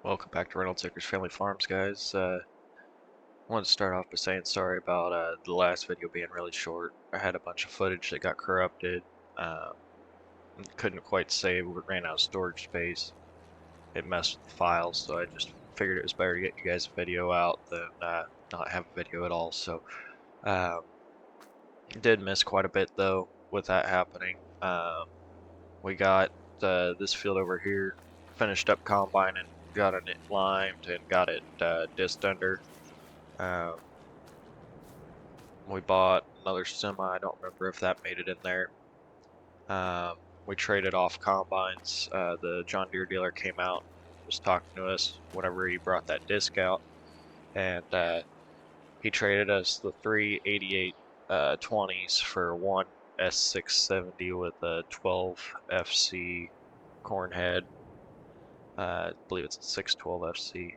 Welcome back to Reynolds Acres Family Farms, guys. I wanted to start off by saying sorry about the last video being really short. I had a bunch of footage that got corrupted. Um, couldn't quite save. We ran out of storage space. It messed with the files, so I just figured it was better to get you guys a video out than not have a video at all. So, um, did miss quite a bit though with that happening. We got this field over here finished up combining, got it limed and got it disced under. Um, we bought another semi. I don't remember if that made it in there. We traded off combines. The John Deere dealer came out, was talking to us whenever he brought that disc out, and he traded us the three 88 20s for one S670 with a 12 FC corn head. I believe it's a 612 FC.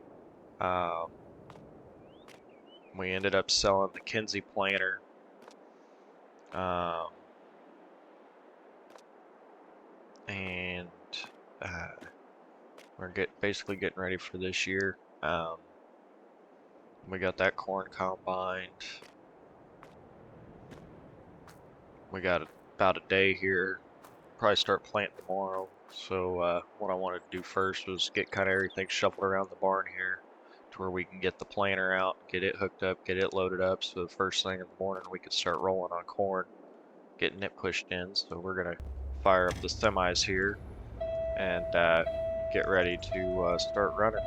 We ended up selling the Kinsey planter. And we're basically getting ready for this year. We got that corn combined. We got about a day here. Probably start planting tomorrow. So what I wanted to do first was get kind of everything shuffled around the barn here to where we can get the planter out, get it hooked up, get it loaded up, so the first thing in the morning we can start rolling on corn, getting it pushed in. So we're gonna fire up the semis here and get ready to start running.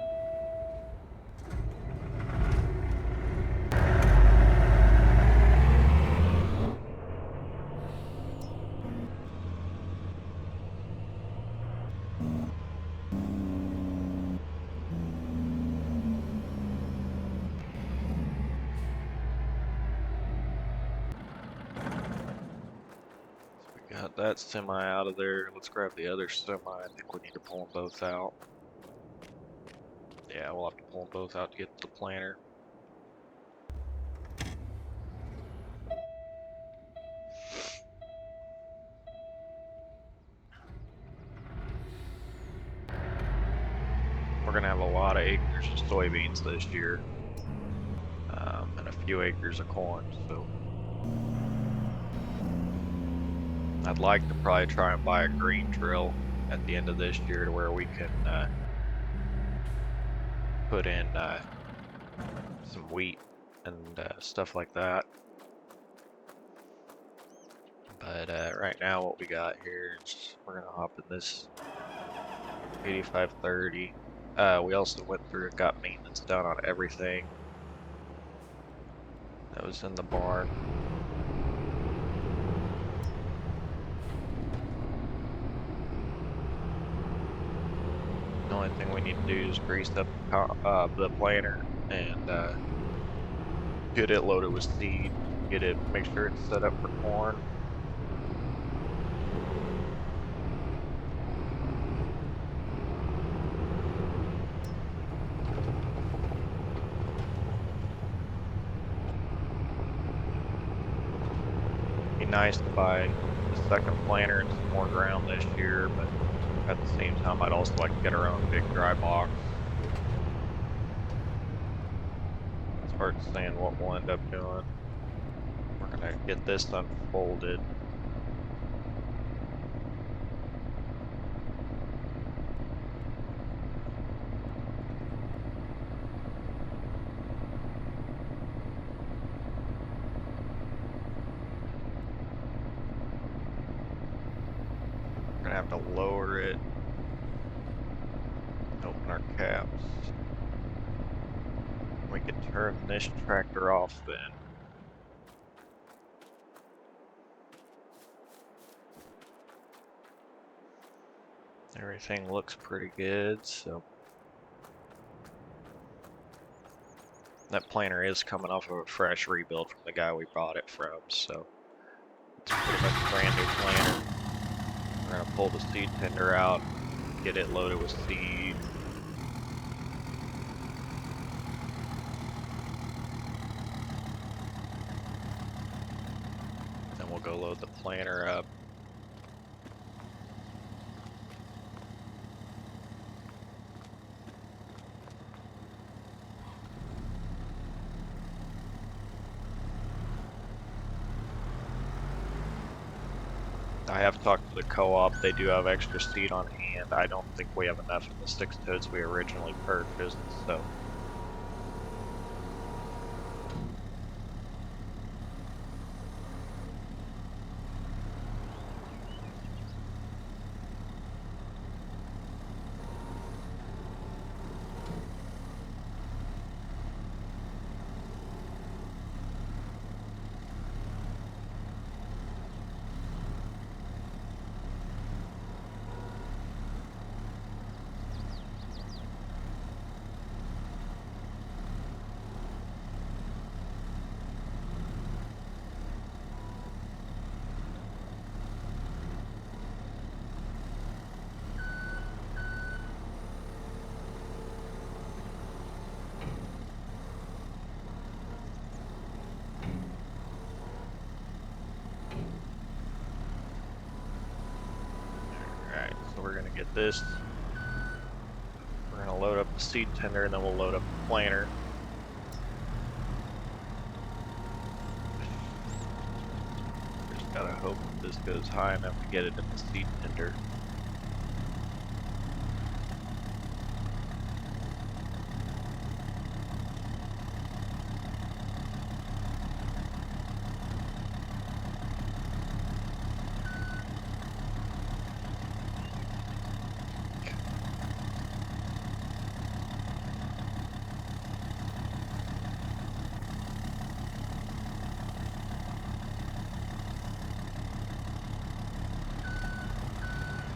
Got that semi out of there. Let's grab the other semi. I think we need to pull them both out. Yeah, we'll have to pull them both out to get the planter. We're gonna have a lot of acres of soybeans this year, and a few acres of corn. So I'd like to probably try and buy a green drill at the end of this year to where we can put in some wheat and stuff like that. But right now what we got here is we're gonna hop in this 8530. We also went through and got maintenance done on everything that was in the barn. The only thing we need to do is grease up the planter and get it loaded with seed, make sure it's set up for corn. Be nice to buy the second planter and some more ground this year, but at the same time, I'd also like to get our own big dry box. It's hard saying what we'll end up doing. We're gonna get this unfolded. We're gonna have to lower it. Open our caps. We can turn this tractor off then. Everything looks pretty good, so that planter is coming off of a fresh rebuild from the guy we bought it from, so it's pretty much a brand new planter. We're gonna pull the seed tender out, get it loaded with seed. Then we'll go load the planter up. I have talked to the co-op. They do have extra seed on hand. I don't think we have enough in the 6 totes we originally purchased, so. Alright, so we're gonna get this. We're gonna load up the seed tender and then we'll load up the planter. Just gotta hope that this goes high enough to get it in the seed tender.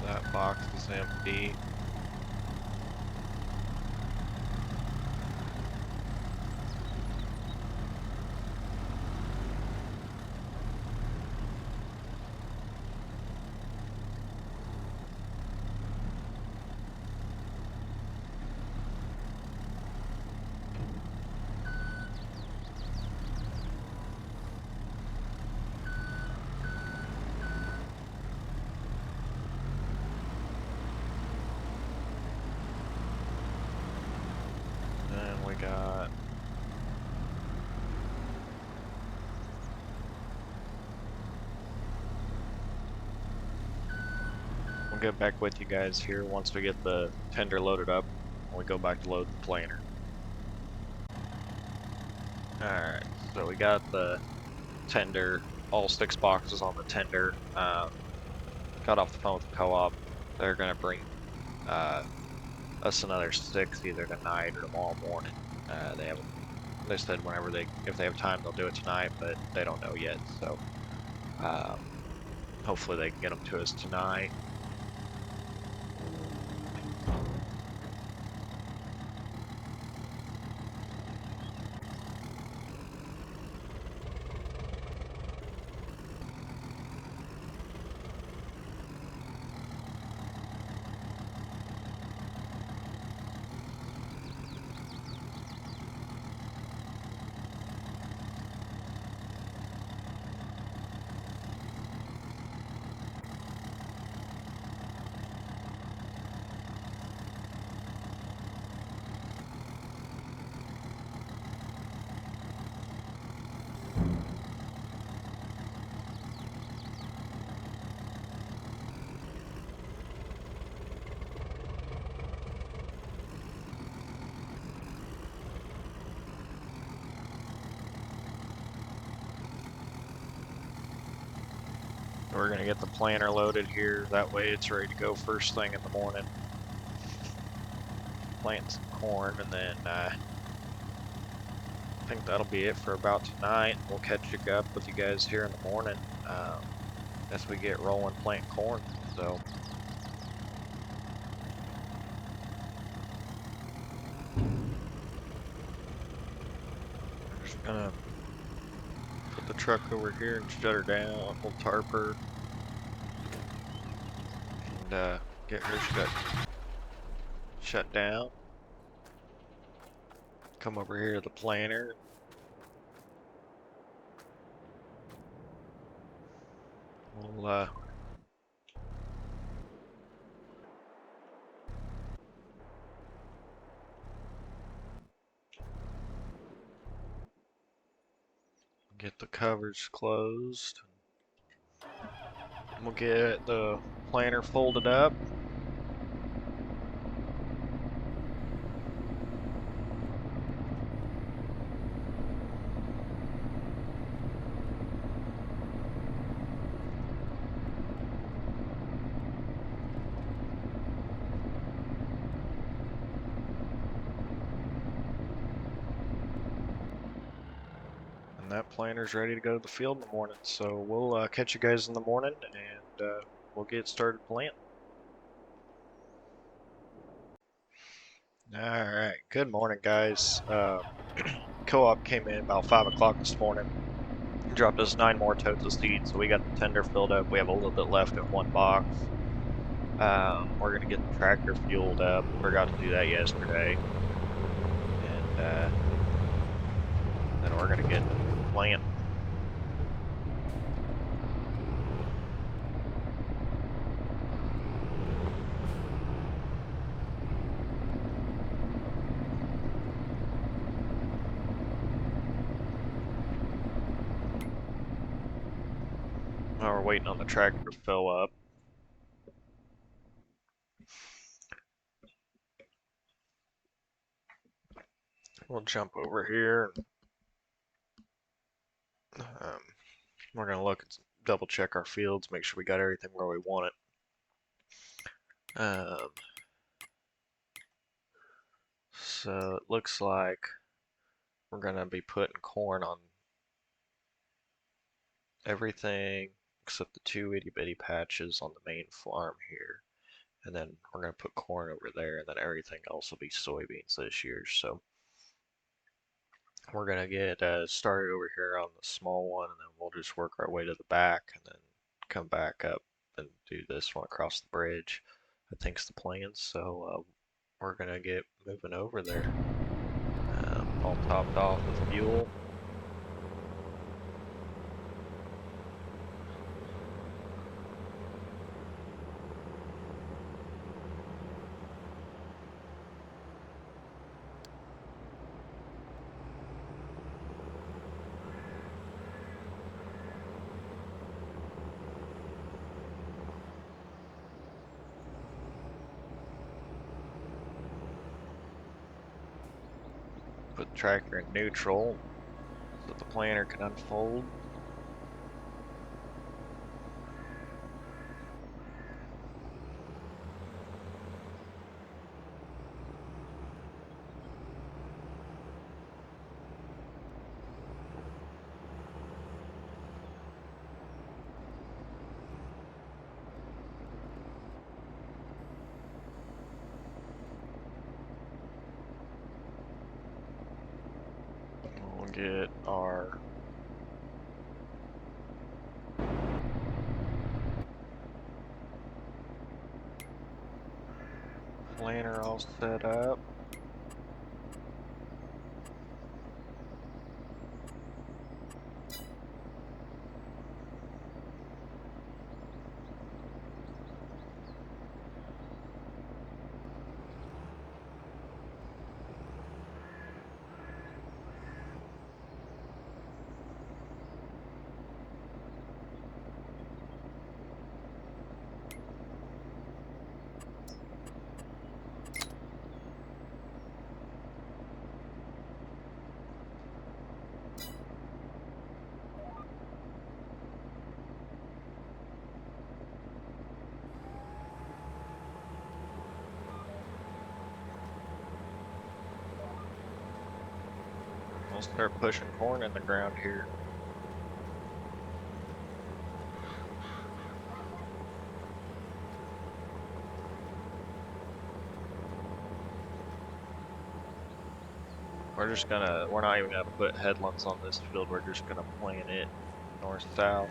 That box is empty. And we got we'll get back with you guys here once we get the tender loaded up and we go back to load the planter. Alright, so we got the tender, all 6 boxes on the tender. Got off the phone with the co-op. They're gonna bring us another 6 either tonight or tomorrow morning. They said if they have time they'll do it tonight, but they don't know yet. So hopefully they can get them to us tonight. We're gonna get the planter loaded here. That way it's ready to go first thing in the morning. Plant some corn, and then I think that'll be it for about tonight. We'll catch up with you guys here in the morning as we get rolling planting corn. So. We're just gonna put the truck over here and shut her down, we'll tarp her, and get her shut down. Come over here to the planter. We'll get the covers closed. We'll get the planter folded up. And that planter's ready to go to the field in the morning. So we'll catch you guys in the morning, and we'll get started planting. Alright, good morning guys. Co-op came in about 5 o'clock this morning, dropped us 9 more totes of seed, so we got the tender filled up. We have a little bit left in one box. We're going to get the tractor fueled up. Forgot to do that yesterday. And then we're going to get planting. Now we're waiting on the tractor to fill up. We'll jump over here. We're going to look and double check our fields, make sure we got everything where we want it. So it looks like we're going to be putting corn on everything except the 2 itty bitty patches on the main farm here. And then we're going to put corn over there, and then everything else will be soybeans this year. So we're going to get started over here on the small one, and then we'll just work our way to the back and then come back up and do this one across the bridge. I think's the plan. So we're going to get moving over there. All topped off with fuel. Put the tractor in neutral so that the planter can unfold. We'll get our planter all set up. We'll start pushing corn in the ground here. We're not even gonna put headlands on this field, we're just gonna plant it north-south.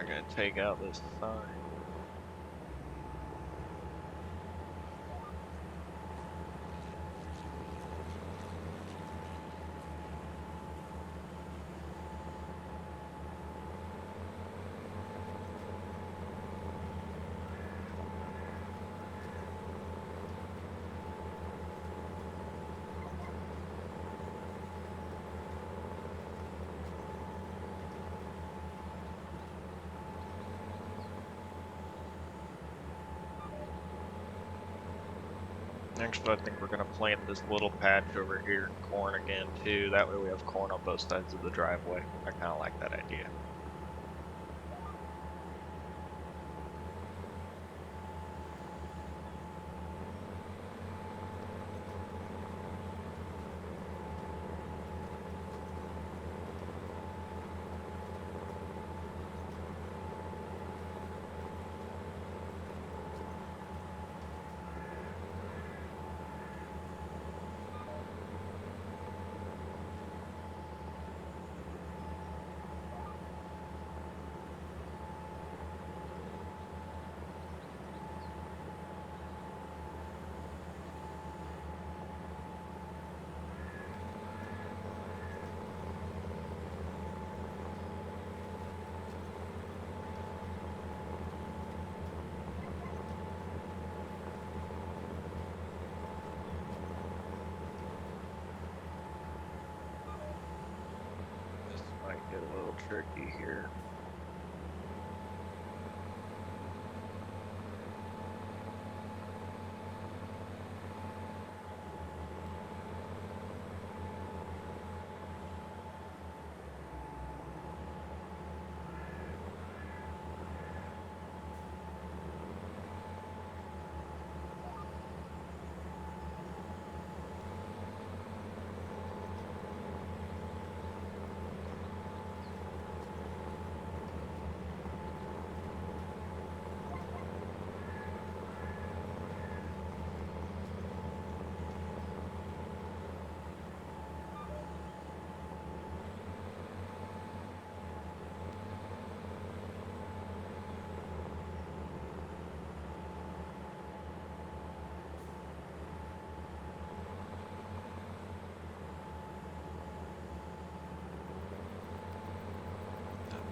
We're gonna take out this sign. Actually, I think we're gonna plant this little patch over here in corn again too. That way we have corn on both sides of the driveway. I kind of like that idea. Might get a little tricky here.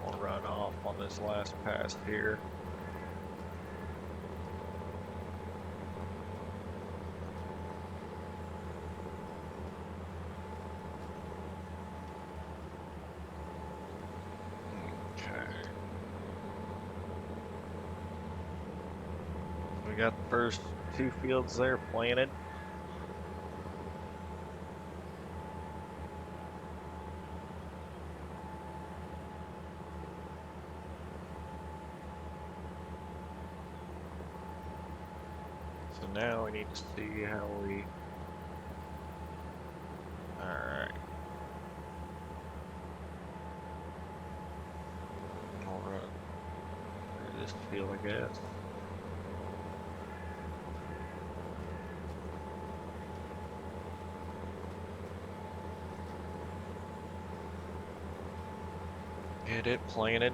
We'll run off on this last pass here. Okay. We got the first 2 fields there planted. So now we need to see how we... Alright. We'll run through this field, I guess. Get it planted.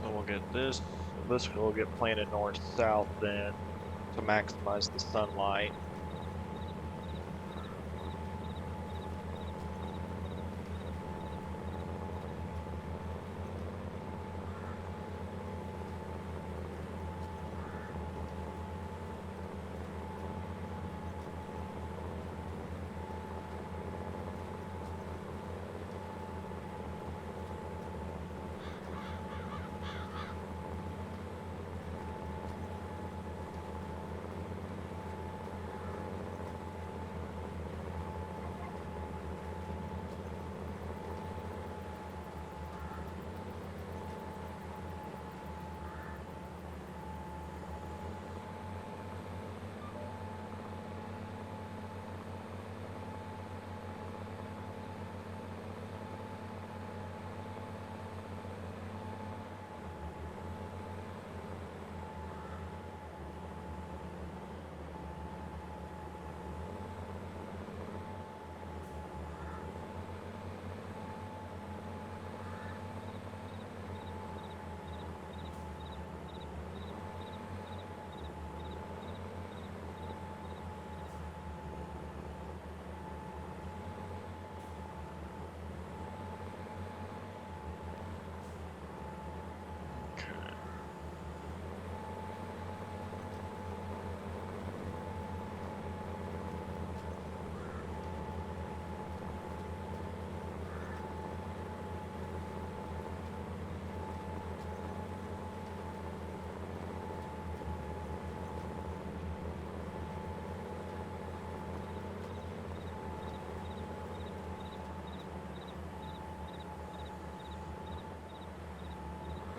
So we'll get this will get planted north-south then. to maximize the sunlight.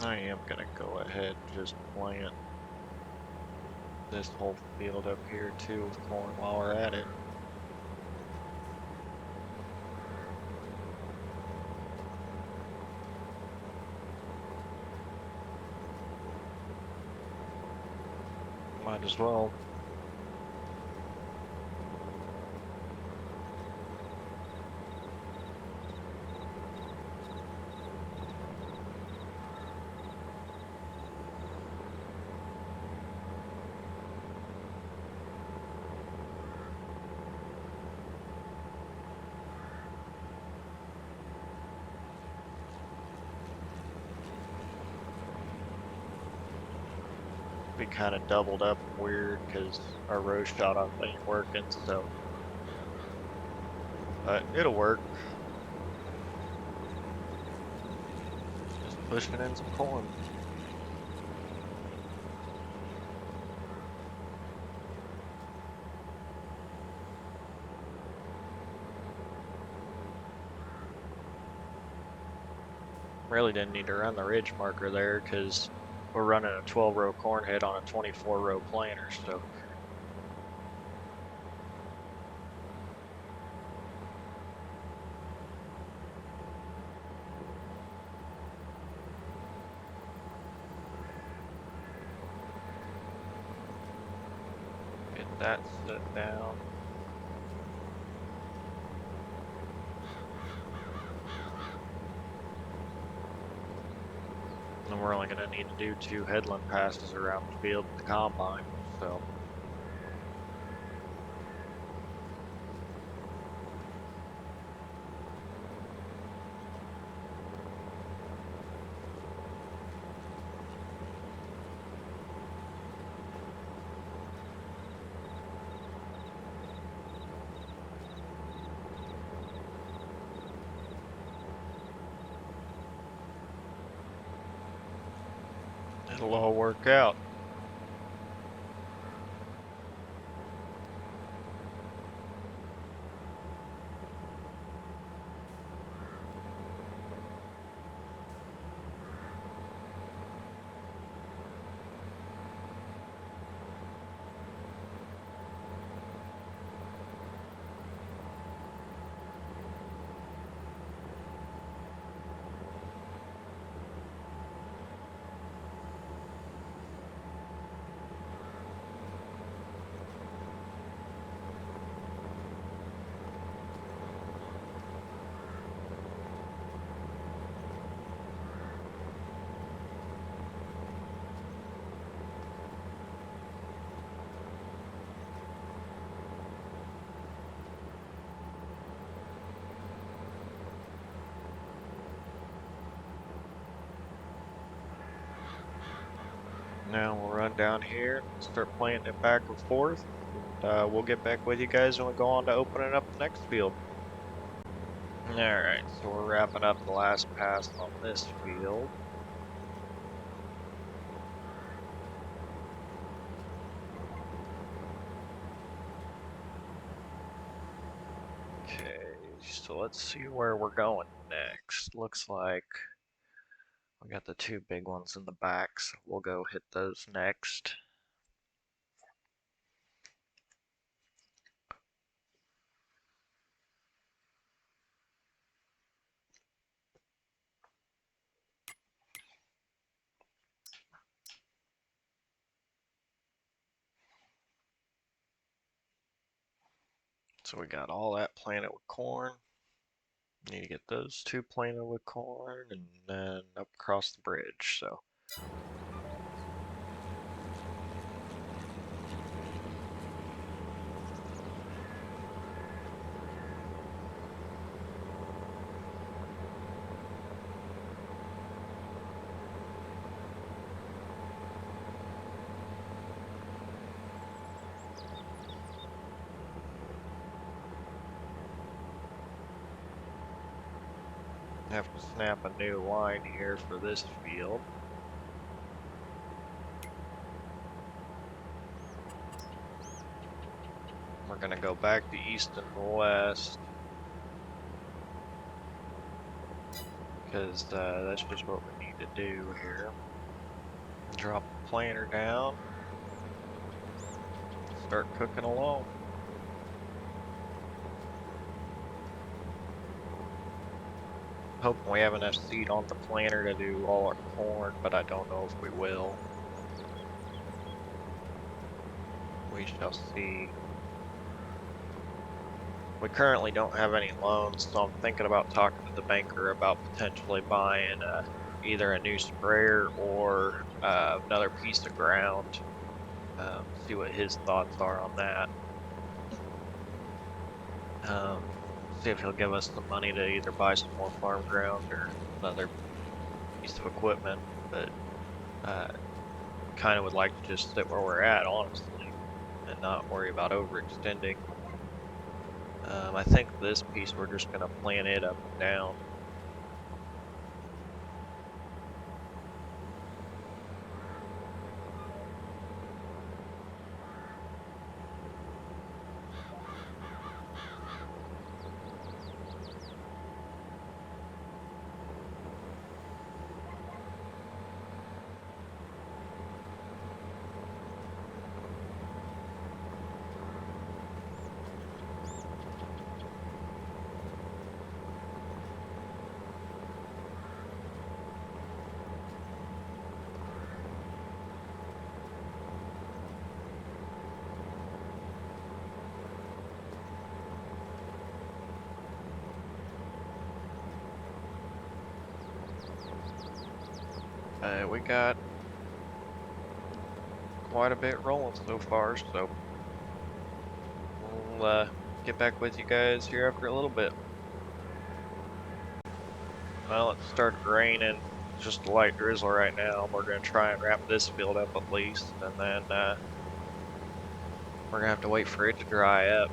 I am gonna go ahead and just plant this whole field up here too with corn while we're at it. Might as well. We kind of doubled up weird because our row shot off ain't working, so. But it'll work. Just pushing in some corn. Really didn't need to run the ridge marker there because we're running a 12-row corn head on a 24-row planter, so. Get that set down. And we're only going to need to do 2 headland passes around the field with the combine, so. It'll all work out. Now we'll run down here, start planting it back and forth, and we'll get back with you guys when we go on to opening up the next field. Alright, so we're wrapping up the last pass on this field. Okay, so let's see where we're going next. Looks like we got the two big ones in the back, so we'll go hit those next. So we got all that planted with corn. Need to get those two planted with corn and then up across the bridge, so. Have to snap a new line here for this field. We're gonna go back to east and west because that's just what we need to do here. Drop the planter down, start cooking along. Hoping we have enough seed on the planter to do all our corn, but I don't know if we will. We shall see. We currently don't have any loans, so I'm thinking about talking to the banker about potentially buying either a new sprayer or another piece of ground. See what his thoughts are on that. See if he'll give us the money to either buy some more farm ground or another piece of equipment, but kind of would like to just sit where we're at, honestly, and not worry about overextending. I think this piece we're just going to plant it up and down. We got quite a bit rolling so far, so we'll get back with you guys here after a little bit. Well, it started raining, just a light drizzle right now. We're going to try and wrap this field up at least, and then we're going to have to wait for it to dry up,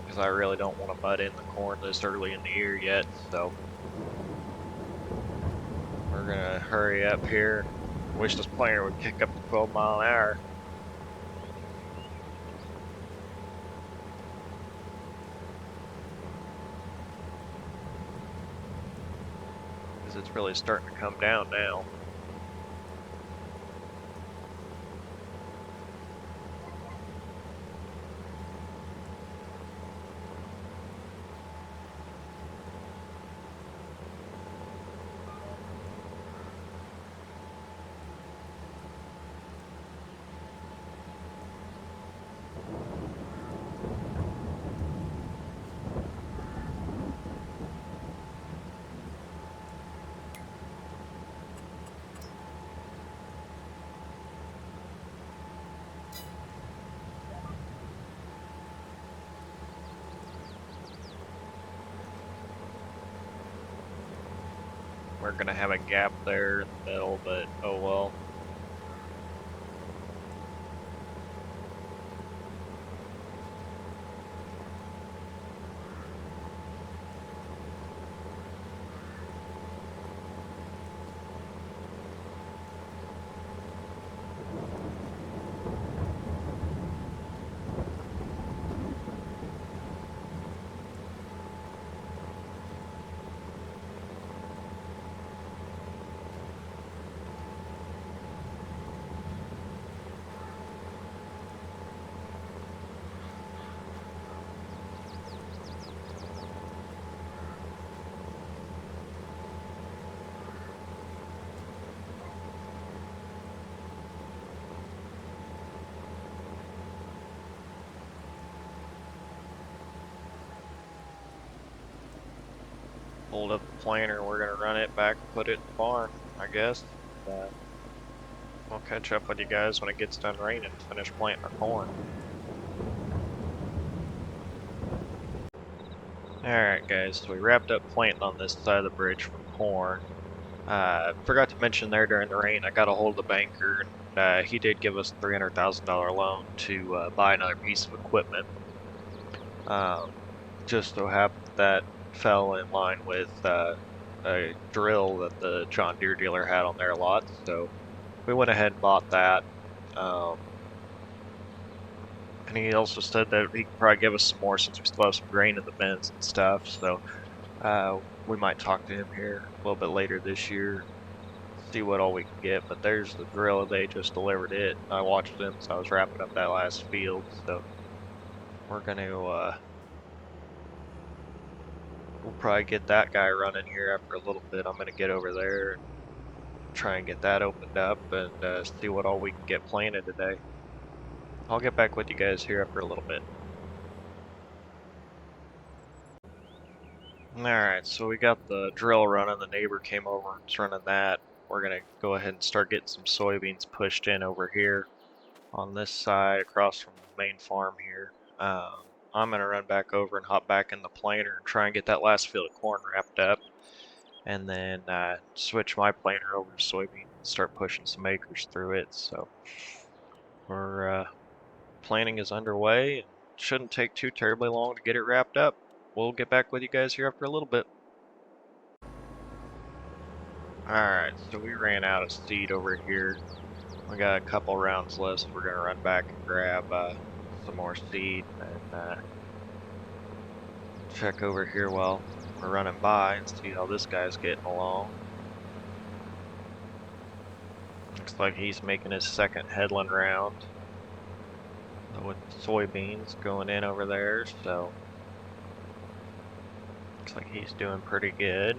because I really don't want to mud in the corn this early in the year yet, so we're going to hurry up here. Wish this planter would kick up to 12 mile an hour. Because it's really starting to come down now. We're gonna have a gap there in the middle, but oh well. Hold up the planter, we're gonna run it back and put it in the barn, I guess. We'll catch up with you guys when it gets done raining and finish planting our corn. Alright guys, so we wrapped up planting on this side of the bridge for corn. Forgot to mention there during the rain, I got a hold of the banker, and he did give us a $300,000 loan to buy another piece of equipment. Just so happened that fell in line with a drill that the John Deere dealer had on their lot, so we went ahead and bought that. And he also said that he could probably give us some more since we still have some grain in the bins and stuff, so we might talk to him here a little bit later this year, see what all we can get. But there's the drill, they just delivered it. I watched them as I was wrapping up that last field, so we're gonna we'll probably get that guy running here after a little bit. I'm gonna get over there and try and get that opened up and see what all we can get planted today. I'll get back with you guys here after a little bit. Alright, so we got the drill running. The neighbor came over and is running that. We're gonna go ahead and start getting some soybeans pushed in over here on this side across from the main farm here. I'm gonna run back over and hop back in the planter and try and get that last field of corn wrapped up, and then switch my planter over to soybeans and start pushing some acres through it. So we're planting is underway and shouldn't take too terribly long to get it wrapped up. We'll get back with you guys here after a little bit. Alright, so we ran out of seed over here. We got a couple rounds left, so we're gonna run back and grab some more seed and check over here while we're running by and see how this guy's getting along. Looks like he's making his second headland round with soybeans going in over there, so looks like he's doing pretty good.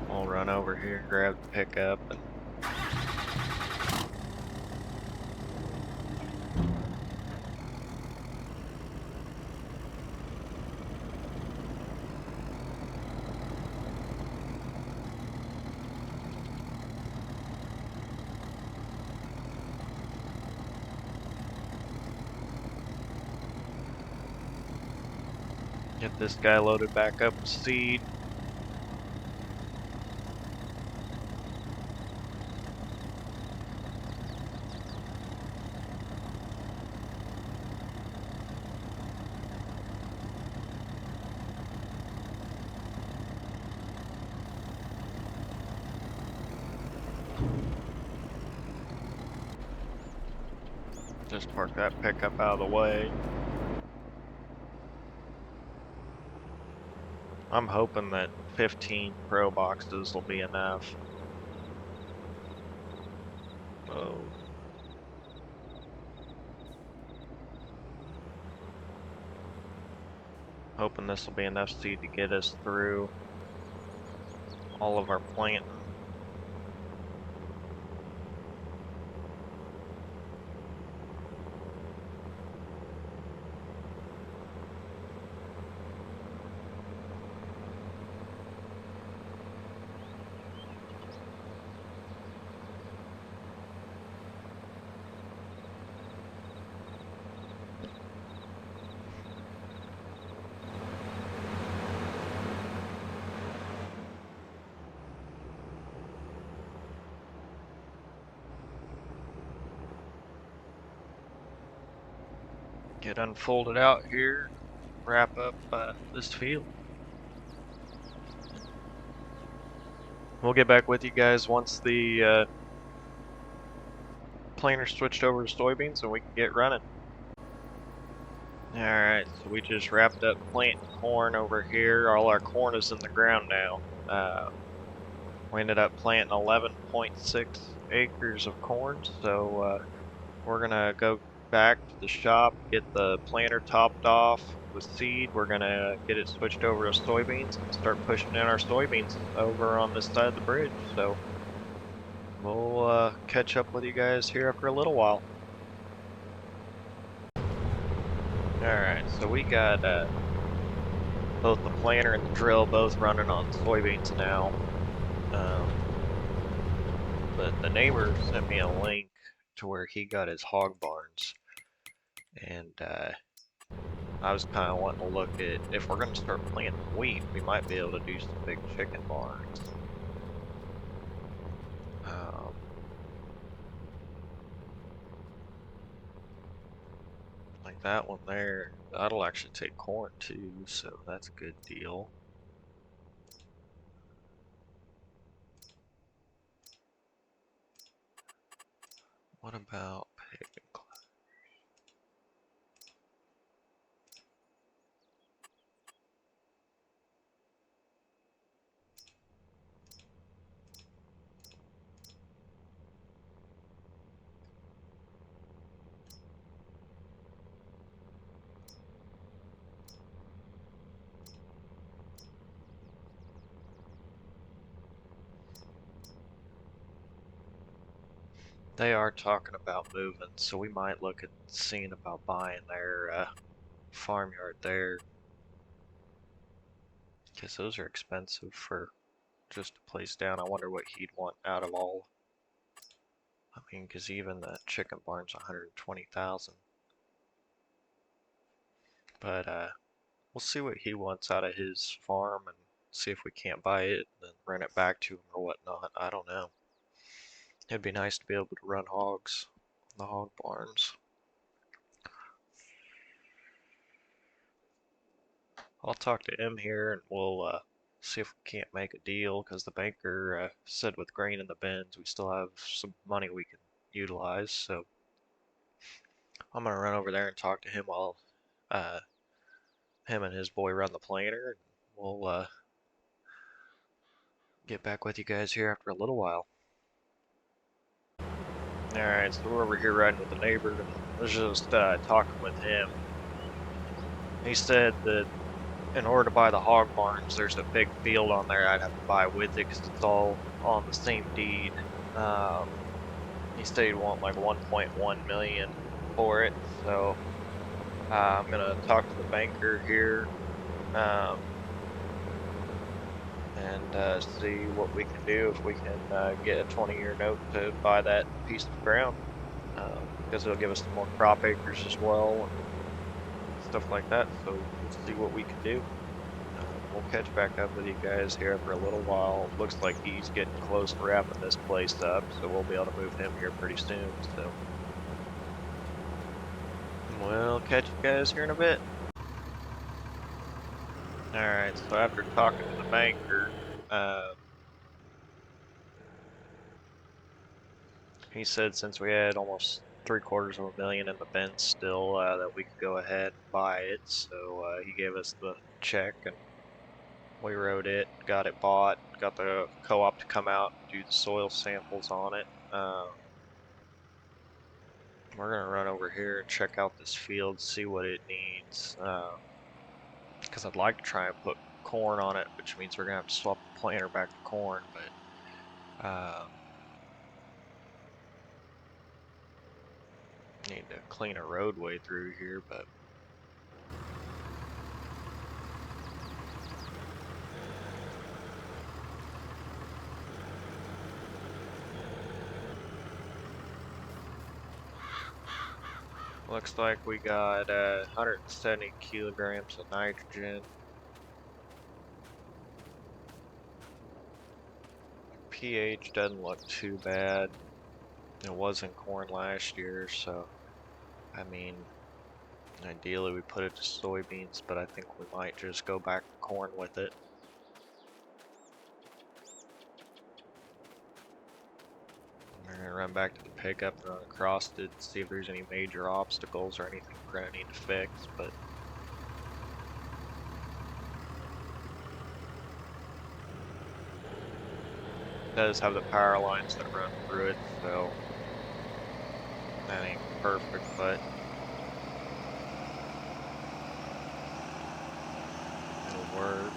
We'll run over here and grab the pickup and get this guy loaded back up with seed. Just park that pickup out of the way. I'm hoping that 15 pro boxes will be enough. Oh. Hoping this will be enough seed to get us through all of our planting. Get unfolded out here, wrap up this field. We'll get back with you guys once the planter switched over to soybeans and we can get running. Alright, so we just wrapped up planting corn over here. All our corn is in the ground now. We ended up planting 11.6 acres of corn, so we're gonna go back to the shop, get the planter topped off with seed. We're gonna get it switched over to soybeans and start pushing in our soybeans over on this side of the bridge. So we'll catch up with you guys here after a little while. Alright, so we got both the planter and the drill both running on soybeans now. But the neighbor sent me a link to where he got his hog barns. And I was kind of wanting to look at, if we're going to start planting wheat, we might be able to do some big chicken barns. Like that one there, that'll actually take corn too, so that's a good deal. What about pig and clover? They are talking about moving, so we might look at seeing about buying their farmyard there. Because those are expensive for just a place down. I wonder what he'd want out of all. I mean, because even the chicken barn's 120,000. But we'll see what he wants out of his farm and see if we can't buy it and then rent it back to him or whatnot. I don't know. It'd be nice to be able to run hogs in the hog barns. I'll talk to him here and we'll see if we can't make a deal because the banker said with grain in the bins we still have some money we can utilize. So I'm gonna run over there and talk to him while him and his boy run the planter, and we'll get back with you guys here after a little while. Alright, so we're over here riding with the neighbor, and I was just talking with him. He said that in order to buy the hog barns, there's a big field on there I'd have to buy with it because it's all on the same deed. He said he'd want like 1.1 million for it, so I'm gonna talk to the banker here and see what we can do if we can get a 20-year note to buy that piece of ground, because it'll give us some more crop acres as well and stuff like that. So we'll see what we can do. We'll catch back up with you guys here for a little while. Looks like he's getting close to wrapping this place up, so we'll be able to move him here pretty soon. So we'll catch you guys here in a bit. Alright, so after talking to the banker, he said since we had almost 750,000 in the bin still, that we could go ahead and buy it. So he gave us the check and we wrote it, got it bought, got the co-op to come out and do the soil samples on it. We're gonna run over here and check out this field, see what it needs. Because I'd like to try and put corn on it, which means we're gonna have to swap the planter back to corn, but need to clean a roadway through here, but looks like we got 170 kilograms of nitrogen. pH doesn't look too bad. It was in corn last year, so I mean, ideally we put it to soybeans, but I think we might just go back to corn with it. We're gonna run back to the pickup and run across it, see if there's any major obstacles or anything we're gonna need to fix, but it does have the power lines that run through it, so that ain't perfect, but it'll work.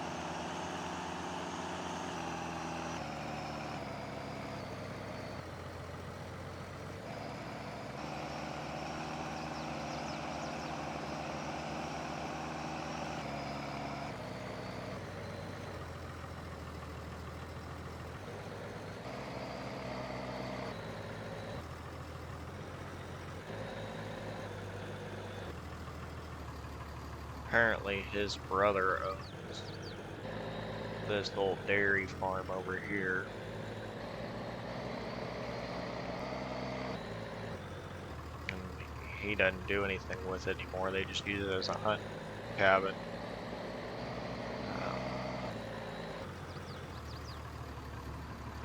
Apparently his brother owns this old dairy farm over here. And he doesn't do anything with it anymore. They just use it as a hunting cabin.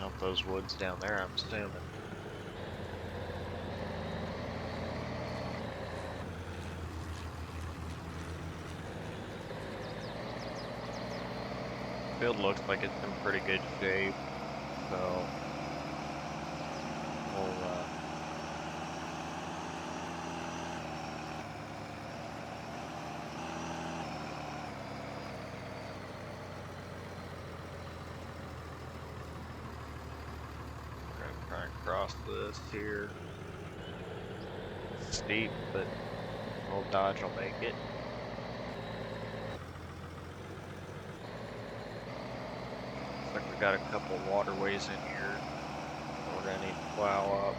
Out those woods down there, I'm assuming. Field looks like it's in pretty good shape, so we'll try and cross this here. It's steep, but old Dodge will make it. Looks like we got a couple waterways in here. We're gonna need to plow up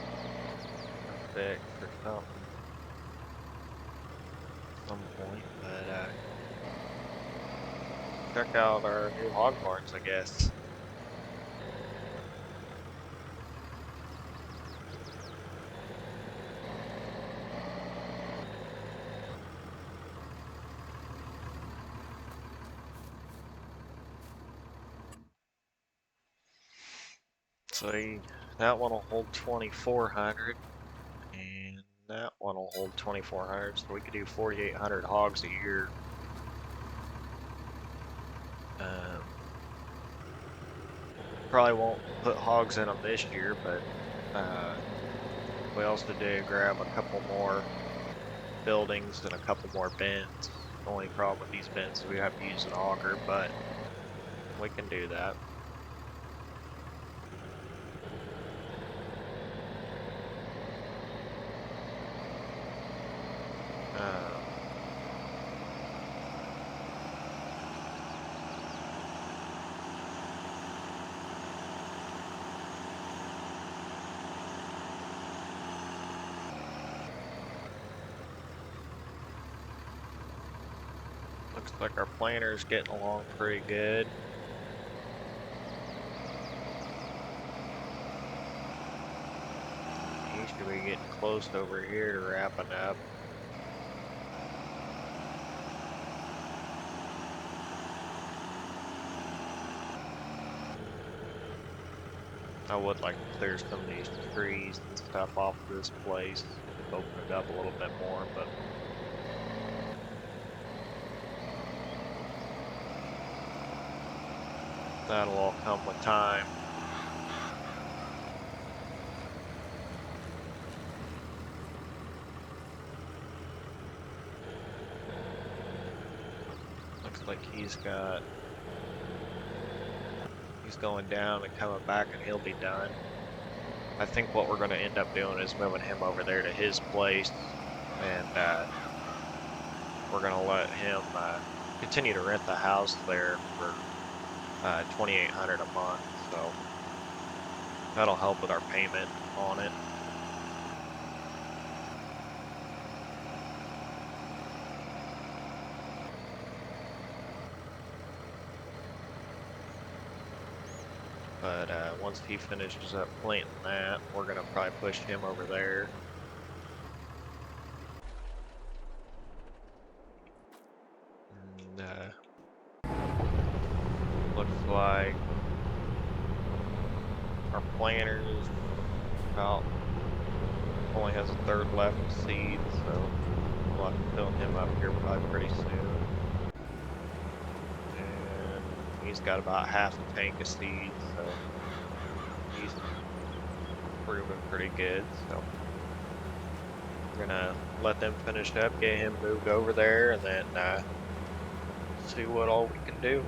or fix or something at some point, but check out our new hog barns, I guess. So that one will hold 2,400, and that one will hold 2,400. So we could do 4,800 hogs a year. Probably won't put hogs in them this year, but we also did grab a couple more buildings and a couple more bins. The only problem with these bins is we have to use an auger, but we can do that. Looks like our planter's getting along pretty good. He should be getting close over here to wrapping up. I would like to clear some of these trees and stuff off of this place, open it up a little bit more, but that'll all come with time. Looks like he's going down and coming back, and he'll be done. I think what we're going to end up doing is moving him over there to his place, and we're going to let him continue to rent the house there for $2,800 a month, so that'll help with our payment on it. But once he finishes up planting that, we're going to probably push him over there. And looks like our planter is about only has a third left of seed, so we'll have to fill him up here probably pretty soon. And he's got about half a tank of seed, so he's proving pretty good. So we're gonna let them finish up, get him moved over there, and then see what all we can do.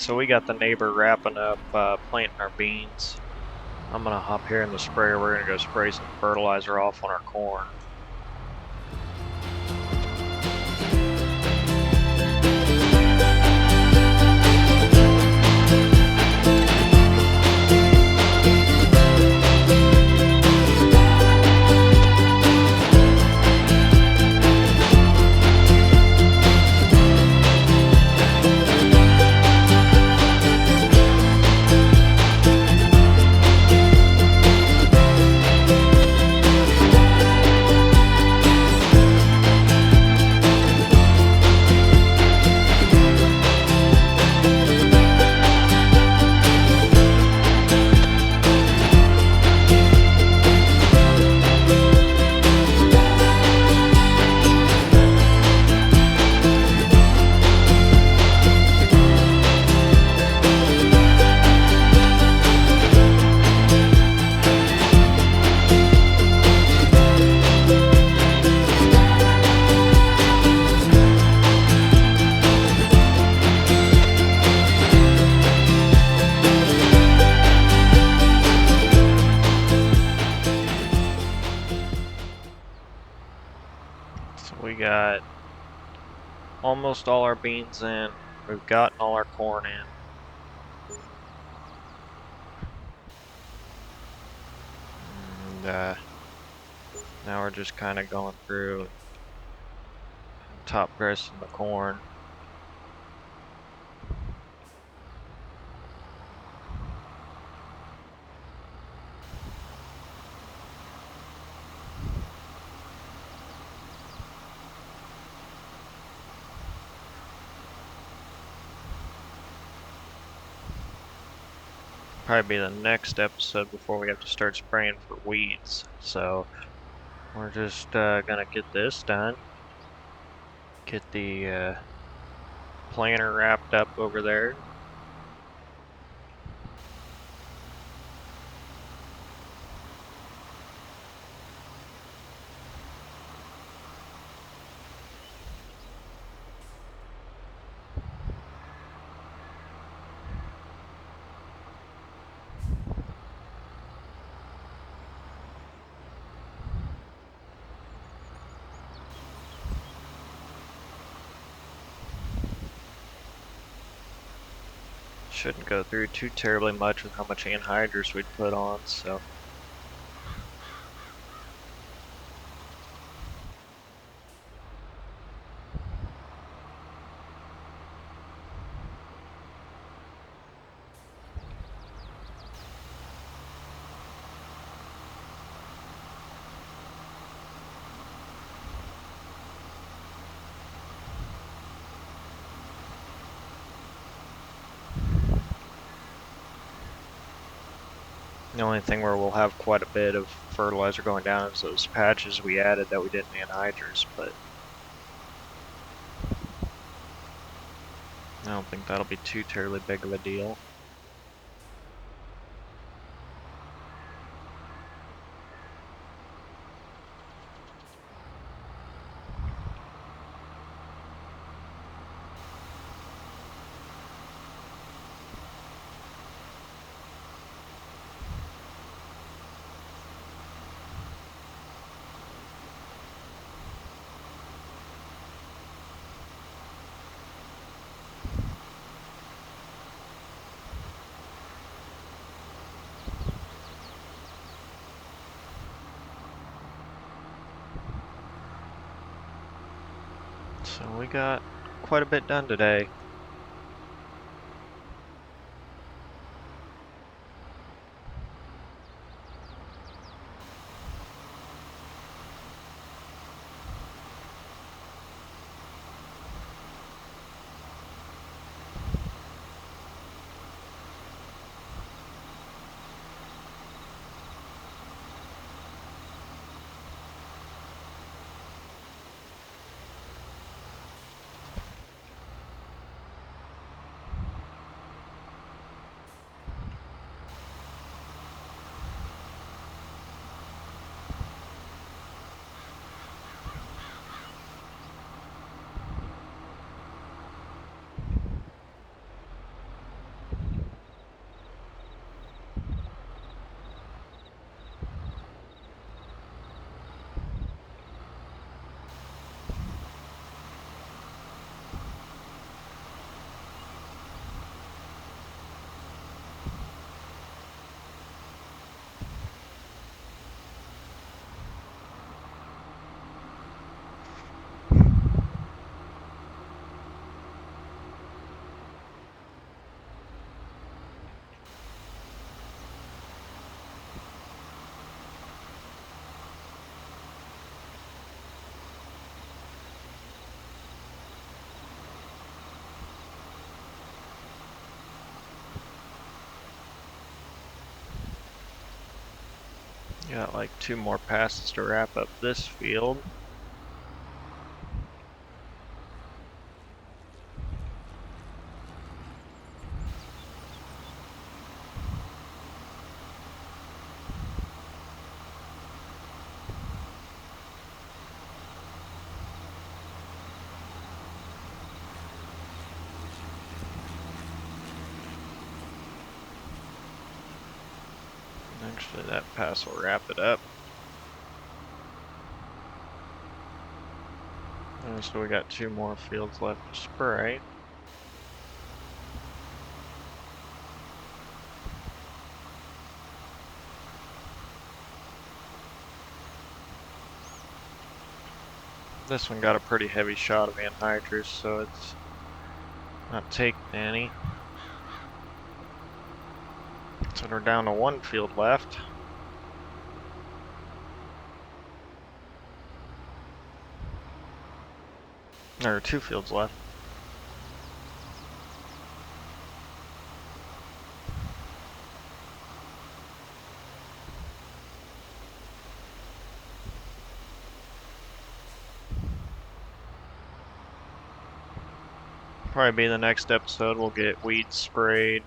So we got the neighbor wrapping up planting our beans. I'm gonna hop here in the sprayer. We're gonna go spray some fertilizer off on our corn. So we got almost all our beans in. We've gotten all our corn in. And now we're just kind of going through top dressing the corn. Probably be the next episode before we have to start spraying for weeds. So we're just gonna get this done. Get the planter wrapped up over there. Shouldn't go through too terribly much with how much anhydrous we'd put on, so. The only thing where we'll have quite a bit of fertilizer going down is those patches we added that we didn't anhydrous, but I don't think that'll be too terribly big of a deal. So we got quite a bit done today. Got like 2 more passes to wrap up this field. Actually, that pass will wrap it up. So we got 2 more fields left to spray. This one got a pretty heavy shot of anhydrous, so it's not taking any. So we're down to 1 field left. There are 2 fields left. Probably be the next episode. We'll get weeds sprayed.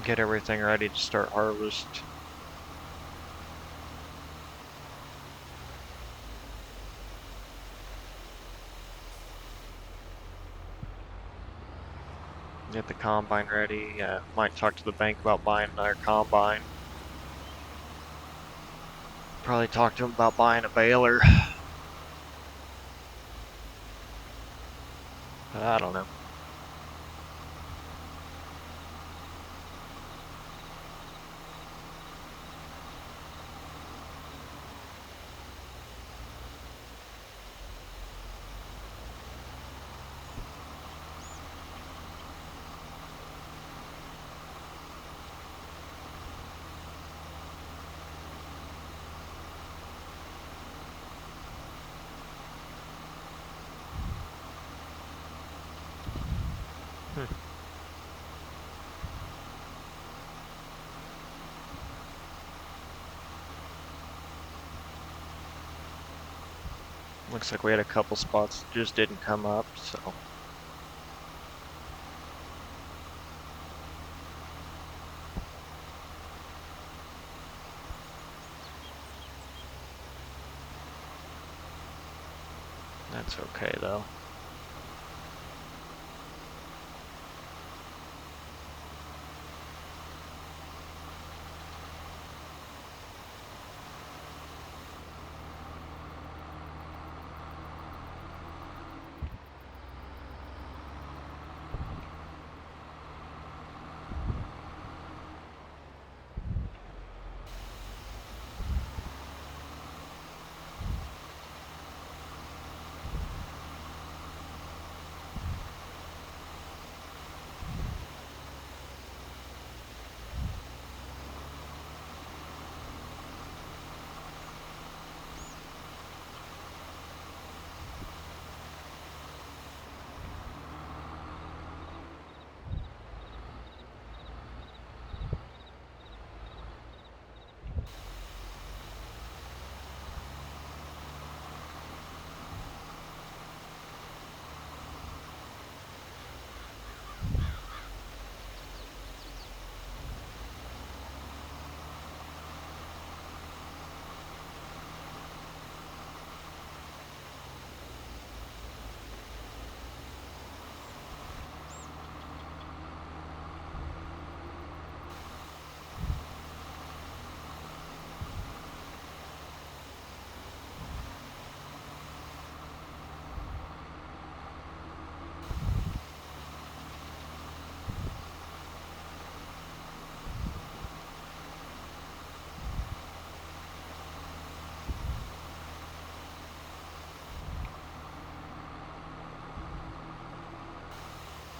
Get everything ready to start harvest. Get the combine ready. Might talk to the bank about buying another combine. Probably talk to them about buying a baler. But I don't know. Looks like we had a couple spots that just didn't come up, so. That's okay though.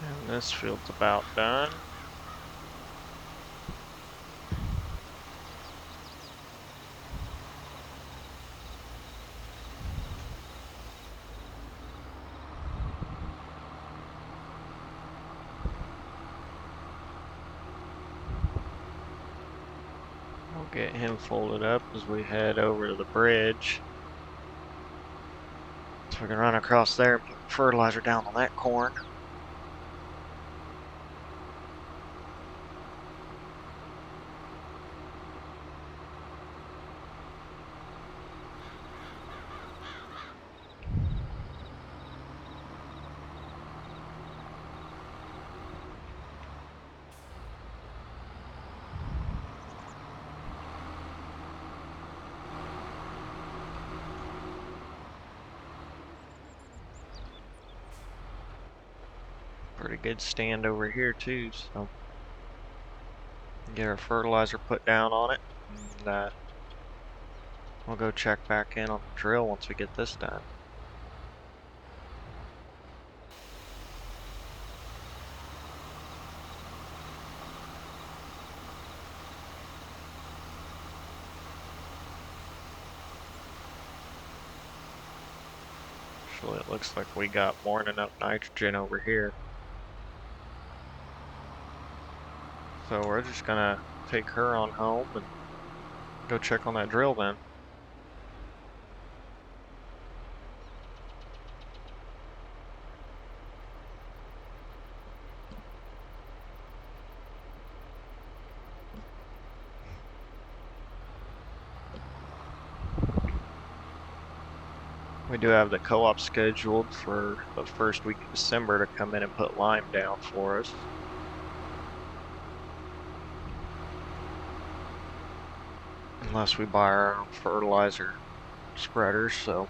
And this field's about done. Get him folded up as we head over to the bridge. So we can run across there and put fertilizer down on that corn. Pretty good stand over here too, so get our fertilizer put down on it, and we'll go check back in on the drill once we get this done. Actually, it looks like we got more than enough nitrogen over here. So we're just gonna take her on home and go check on that drill then. We do have the co-op scheduled for the first week of December to come in and put lime down for us. Unless we buy our own fertilizer spreaders, so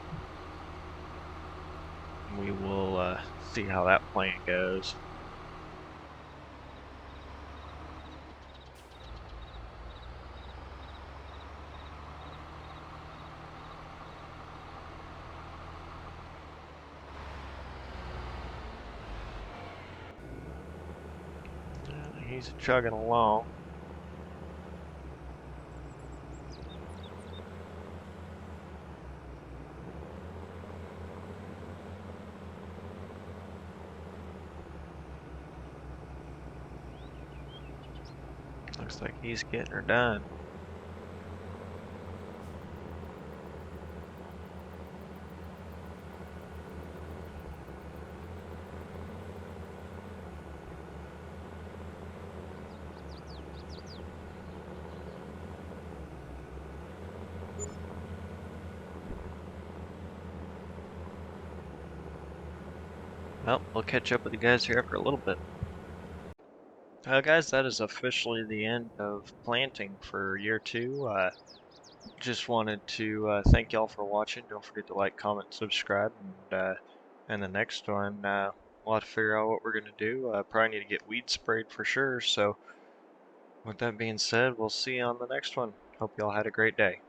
we will see how that plan goes. He's chugging along. Looks like he's getting her done. Well, we'll catch up with you guys here after a little bit. Guys, that is officially the end of planting for year 2. Just wanted to thank y'all for watching. Don't forget to like, comment, subscribe, and the next one we'll have to figure out what we're gonna do. Probably need to get weed sprayed for sure. So with that being said, we'll see you on the next one. Hope y'all had a great day.